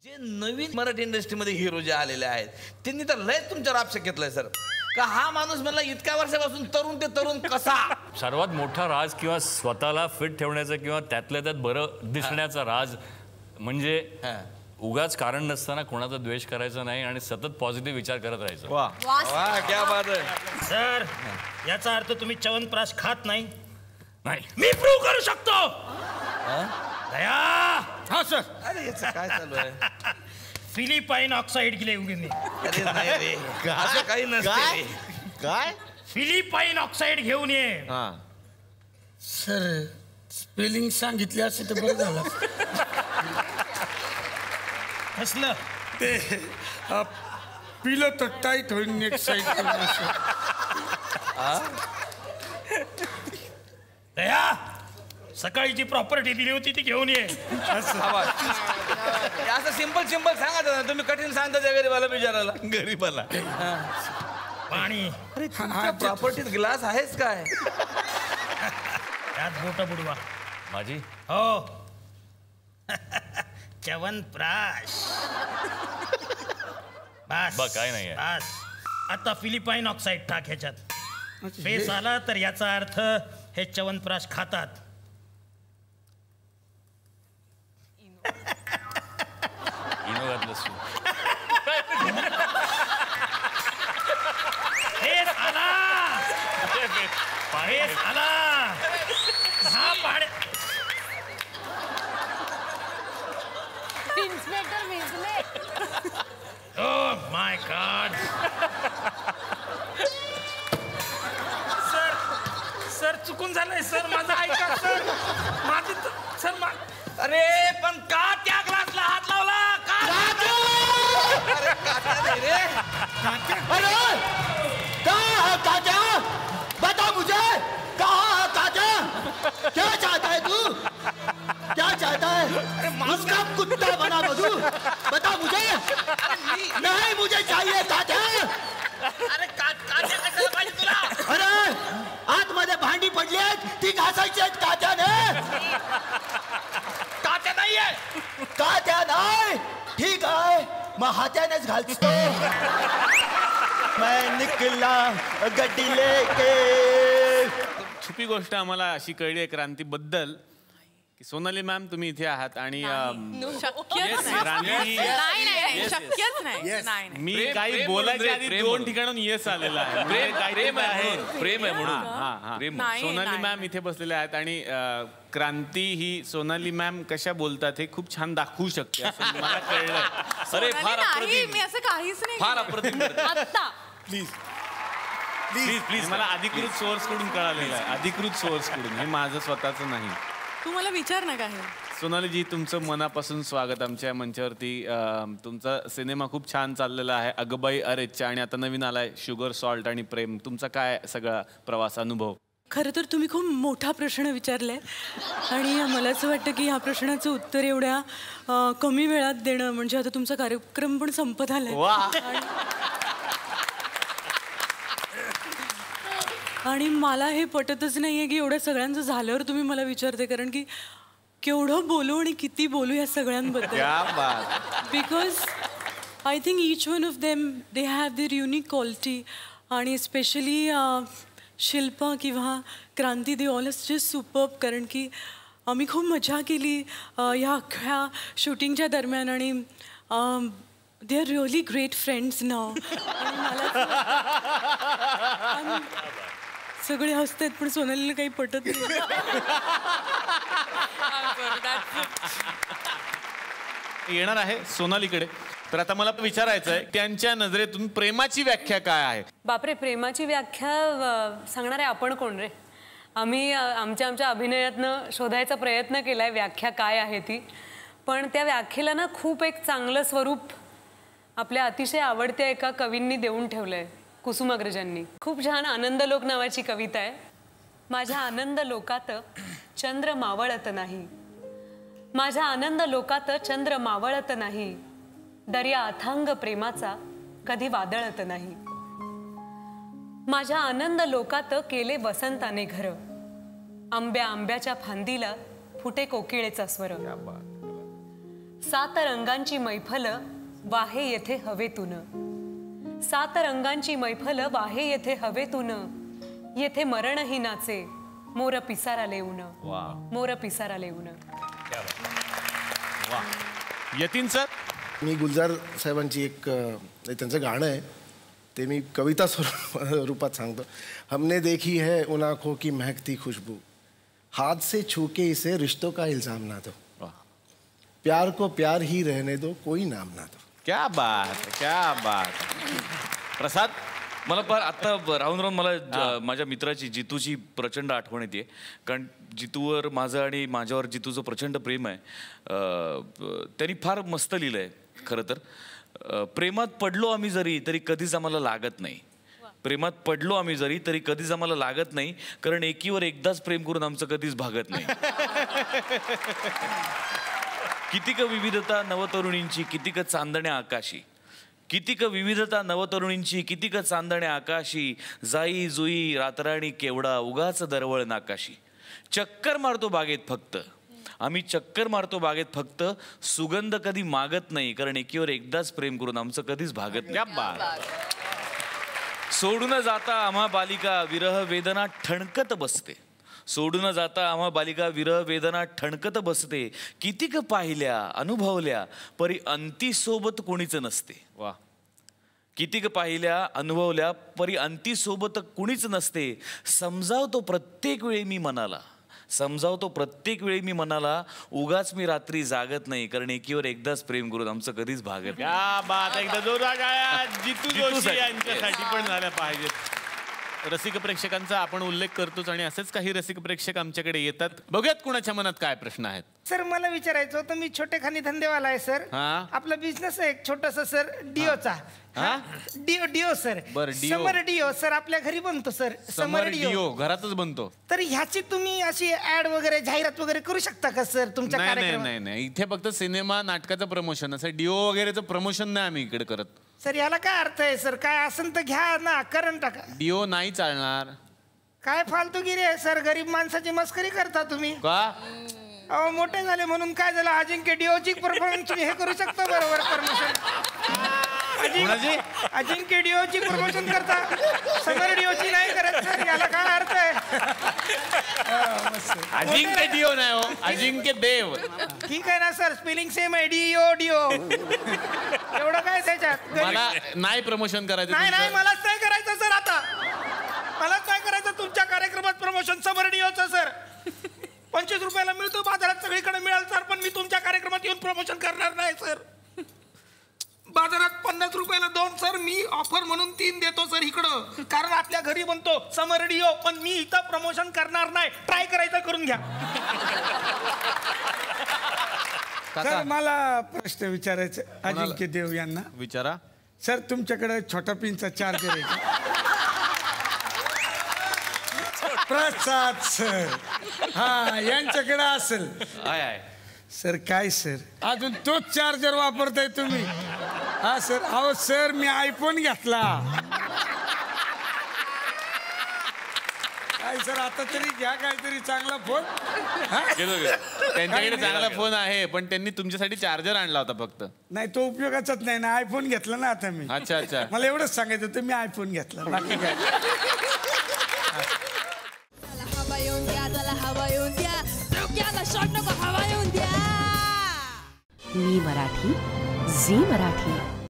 जे नवीन मराठी इंडस्ट्रीमध्ये हिरो जे आलेले आहेत त्यांनी तर लय तुमच्यावर आक्षेप घेतलाय सर का हा माणूस मला इतक्या वर्षापासून तरुण ते तरुण कसा. सर्वात मोठा राज किंवा स्वतःला फिट ठेवण्याचा किंवा त्यातल्या त्यात बरं दिसण्याचा राज म्हणजे उगाच कारण नसताना कोणाचा द्वेष करायचा नाही आणि सतत पॉझिटिव्ह विचार करत राहायचं. वा वा क्या बात आहे सर. याचा अर्थ तुम्ही च्यवनप्राश खात नाही. नाही मी प्रूव्ह करू शकतो. दया. हा सर. अरे याचं काय चालू आहे. फिलिपाईन ऑक्साईड गेले उगीने. अरे नाही रे असं काही नसते. काय फिलिपाईन ऑक्साईड घेऊन ये. सर स्पेलिंग सांगितली असे तर बरं झालं. कसलं ते पिलं तर टाईट होईल नेक्स्ट साईड. दया. सकाळी जी प्रॉपर्टी दिली होती ती घेऊन ये. असं सिंपल सिंपल सांगा ना तुम्ही कठीण सांगता त्या गरीबाला बिचारायला. गरीबाला पाणी. अरे प्रॉपर्टीत ग्लास आहेच काय. त्यात बोट बुडवा. माझी हो. च्यवनप्राश. बस काय नाही बस. आता फिलिपाईन ऑक्साईड टाक ह्याच्यात. फेस आला तर याचा अर्थ हे च्यवनप्राश खातात. इनो घातलंस तू. फेस आला. फेस आला. हा पाणी. इन्स्पेक्टर भिजले. Oh my God. सर चुकून झालंय सर. माझं ऐका सर. माझी सर. अरे पण का त्या ग्लासला हात लावला का. अरे काका नाही रे. अरे कहाँ काका बता मुझे. कहाँ काका क्या चाहता है तू. क्या चाहता है उसका कुत्ता बना बधू. बता मुझे. नहीं मुझे चाहिए काका. अरे काका कशाला पाहिजे तुला. अरे आतमध्ये भांडी पडली आहेत ती घासायची आहेत कात्याने. काका नाहीये. कात्या नाही. ठीक आहे मग हात्यानेच घालतो. मैं निकला गड्डी लेके. छुपी गोष्ट आम्हाला अशी कळली आहे क्रांतीबद्दल की सोनाली मॅम तुम्ही इथे आहात आणि मी काही बोलायच्या आधी 2 ठिकाणून येस आलेला आहे. प्रेम आहे म्हणून. सोनाली मॅम इथे बसलेल्या आहेत आणि क्रांती ही सोनाली मॅम कशा बोलतात हे खूप छान दाखवू शकते असं मला कळलं. अरे फार अप्रतिम. मी असं काहीच नाही. फार अप्रतिम. आता प्लीज प्लीज प्लीज. मला अधिकृत सोर्स कडून कळालेलं आहे. अधिकृत सोर्स कडून. हे माझं स्वतःचं नाही. तू मला विचार ना काय. सोनालीजी तुमचं मनापासून स्वागत आमच्या मंचावरती. तुमचा सिनेमा खूप छान चाललेला आहे अगबाई अरेच्चा आणि आता नवीन आलाय शुगर सॉल्ट आणि प्रेम. तुमचा काय सगळा प्रवास अनुभव. खरं तर तुम्ही खूप मोठा प्रश्न विचारलाय आणि मला असं वाटतं की ह्या प्रश्नाचं उत्तर एवढ्या कमी वेळात देणं म्हणजे आता तुमचा कार्यक्रम पण संपत आलाय. आणि मला हे पटतच नाहीये की एवढ्या सगळ्यांचं झाल्यावर तुम्ही मला विचारते कारण की केवढं बोलू आणि किती बोलू या सगळ्यांबद्दल. Because I think each one of them they have their unique quality आणि स्पेशली शिल्पा किंवा Kranti they all is just superb. कारण की आम्ही खूप मजा केली ह्या अख्ख्या शूटिंगच्या दरम्यान आणि they are really great friends नाव. आणि मला सगळे हसतात पण सोनालीला काही पटत नाही. येणार आहे सोनालीकडे. तर आता मला विचारायचं आहे त्यांच्या नजरेतून प्रेमाची व्याख्या काय आहे. बापरे. प्रेमाची व्याख्या सांगणारे आपण कोण रे. आम्ही आमच्या अभिनयातनं शोधायचा प्रयत्न केलाय व्याख्या काय आहे ती. पण त्या व्याख्येला ना खूप एक चांगलं स्वरूप आपल्या अतिशय आवडत्या एका कवींनी देऊन ठेवलंय. कुसुमाग्रजांनी. खूप छान आनंदलोक नावाची कविता आहे. माझ्या आनंद लोकात चंद्र मावळत नाही. माझ्या आनंद लोकात चंद्र मावळत नाही. दर्या अथांग प्रेमाचा कधी वादळत नाही. माझ्या आनंद लोकात केले वसंताने घर. आंब्याच्या फांदीला फुटे कोकिळेचा स्वर. सात रंगांची मैफल वाहे येथे हवेतून, सात रंगांची मैफल वाहे येथे हवेतून, येथे मरणही नाचे मोर पिसारा लेऊन, मोर पिसारा लेऊन. यतीन सर. मी गुलजार साहेबांची एक त्यांचं गाणं आहे ते मी कविता रूपात सांगतो. हमने देखी है उन आँखों की महकती खुशबू, हाथ से छू के इसे रिश्तों का इल्जाम ना दो, प्यार को प्यार ही रहने दो कोई नाम ना दो. क्या बात, क्या बात. प्रसाद. मला फार आत्ता राहून राहून मला माझ्या मित्राची जितूची प्रचंड आठवण येते, कारण जितूवर माझं आणि माझ्यावर जितूचं प्रचंड प्रेम आहे. त्यांनी फार मस्त लिहिलं आहे खरं तर. प्रेमात पडलो आम्ही जरी तरी कधीच आम्हाला लागत नाही, प्रेमात पडलो आम्ही जरी तरी कधीच आम्हाला लागत नाही, कारण एकीवर एकदाच प्रेम करून आमचं कधीच भागत नाही. कितीक विविधता नवतरुणींची कितीक चांदण्या आकाशी, कितीक विविधता नवतरुणींची कितीक चांदण्या आकाशी, जाई जुई रातराणी केवडा उगाच दरवळ नाकाशी. चक्कर मारतो बागेत फक्त आम्ही, चक्कर मारतो बागेत फक्त, सुगंध कधी मागत नाही, कारण एकीवर एकदाच प्रेम करून आमचं कधीच भागत नाही. सोडून जाता आम्हा बालिका विरह वेदना ठणकत बसते, सोडून जाता आम्हा बालिका विरह वेदना ठणकत बसते, कितीक पाहिल्या अनुभवल्या परी अंती सोबत कोणीच नसते. वा. कितीक पाहिल्या अनुभवल्या परी अंती सोबत कुणीच नसते, समजावतो प्रत्येक वेळी मी मनाला, समजावतो प्रत्येक वेळी मी मनाला, उगाच मी रात्री जागत नाही, कारण एकीवर एकदाच प्रेम करून आमचं कधीच भागत नाही. क्या बात. एकदा जोरदार टाळ्या जितू जोशी यांच्यासाठी पण झाल्या पाहिजेत. रसिक प्रेक्षकांचा आपण उल्लेख करतोच आणि असेच काही रसिक प्रेक्षक आमच्याकडे येतात. बघूयात कुणाच्या मनात काय प्रश्न आहेत. सर मला विचारायचं होतं, मी छोटेखानी धंदेवाला आहे सर. आपला बिझनेस आहे एक छोटासा सर, डिओचा. Deo sir. Summer deo sir आपल्या घरी बनतो सर. समर डिओ घरातच बनतो. तर ह्याची तुम्ही अशी ऍड वगैरे जाहिरात वगैरे करू शकता का सर तुमच्या कार्यक्रमात? नाही नाही, इथे फक्त सिनेमा नाटकाचं प्रमोशन, असं डिओ वगैरेचं प्रमोशन नाही आम्ही इकडे करत. सर याला काय अर्थ आहे सर? काय असेल तर घ्या ना, करून टाका. डिओ नाही चालणार. काय फालतूगिरी आहे सर, गरीब माणसाची मस्करी करता तुम्ही का? अहो मोठे झाले म्हणून काय झालं, अजिंक्य डिओची परफॉर्मन्स हे करू शकतो बरोबर प्रमोशन. अजिंक्य डिओची प्रमोशन करता, समर डिओची नाही करत सर, याला काय अर्थ आहे? अजिंक्य डिओ नाही हो, अजिंक्य देव. ठीक आहे ना सर, स्पेलिंग सेम आहे, डिओ डिओ. एवढं काय त्याच्यात? मला नाही प्रमोशन करायचं. नाही मलाच नाही करायचं सर, आता मलाच नाही करायचं तुमच्या कार्यक्रमात प्रमोशन समर डिओचं सर. 25 रुपयाला मिळतो बाजारात, सगळीकडे मिळाल सर, पण मी तुमच्या कार्यक्रमात येऊन प्रमोशन करणार नाही सर. बाजारात 50 रुपयाला 2 सर, मी ऑफर म्हणून 3 देतो सर इकडं, कारण आपल्या घरी बनतो समर डिओ, पण मी इथं प्रमोशन करणार नाही. ट्राय करायचं करून घ्या. सर मला प्रश्न विचारायचा अजिंक्य देव यांना. विचारा सर. तुमच्याकडे छोटा पिनचा चार्जर आहे का? प्रसाद सर. हा यांच्याकडे असेल. सर काय सर अजून तोच चार्जर वापरताय तुम्ही? हा सर. अहो सर मी आयफोन घेतला. काय सर आता तरी घ्या काहीतरी चांगला फोन. त्यांच्याकडे चांगला फोन आहे, पण त्यांनी तुमच्यासाठी चार्जर आणला होता फक्त. नाही तो उपयोगाचाच नाही ना, आयफोन घेतला ना आता मी. अच्छा अच्छा. मला एवढंच सांगायचं होतं, मी आयफोन घेतला, बाकी काय. मी मराठी, झी मराठी.